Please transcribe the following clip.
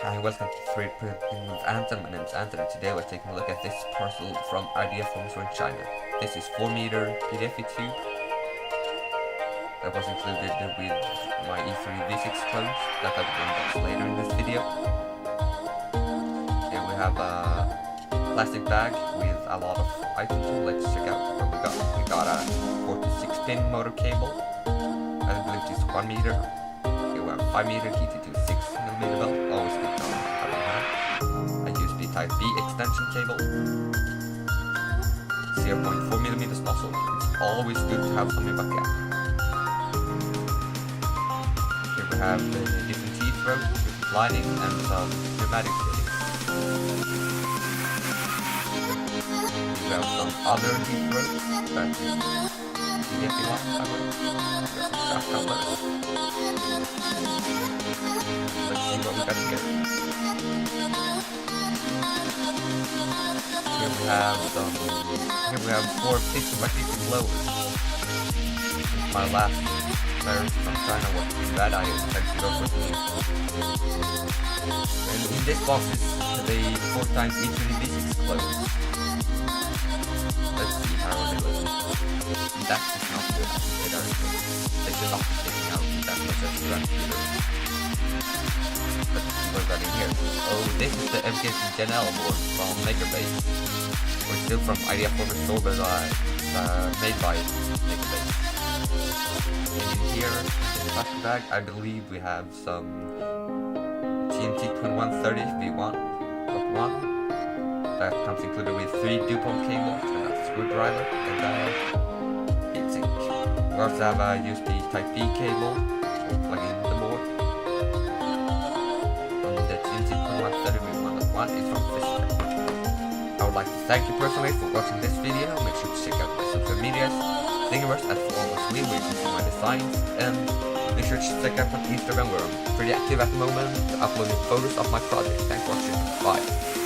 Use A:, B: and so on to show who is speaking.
A: Hi, welcome to 3D Printing with Anton. My name is Anton, and today we're taking a look at this parcel from IDF Homes in China. This is 4-meter PDF tube that was included with my E3D V6 clones that I will unbox later in this video. Here we have a plastic bag with a lot of items. Let's check out what we got. We got a 4 to 6 pin motor cable. I believe it's 1 meter. Here we have 5 meter GT to 6mm belt. Always good to have on hand. A USB Type B extension cable. 0.4mm nozzle. It's always good to have some in backup. Here we have the different teeth rows with lining and some pneumatic fittings. We have some other teeth rows that is PDF one, I believe. Shaft couplers. Let's see what we got here. Here we have 4 50x50 blowers. My last pair from China was that I intend to go for. And in this box is the 4x E3D V6 Clone. Let's see how they look. That is not good. They should not be sticking out that much as the run either. Let's see what we got in here. Oh, this is the MKS GEN L board from Makerbase. Or still from IDF Former Store, but made by Makerbase. And in here, in the plastic bag, I believe we have some TMC2130 v1.1 that comes included with 3 DuPont cables and a screwdriver and a heatsink. We also have a USB Type B cable for plugging the board. And the TMC2130 v1.1 is from Fisker. I would like to thank you personally for watching this video. Make sure to check out my social medias, Thingiverse at @ForAlmostWe where you can see my designs, and make sure to check out my Instagram where I'm pretty active at the moment, uploading photos of my project. Thanks for watching. Bye.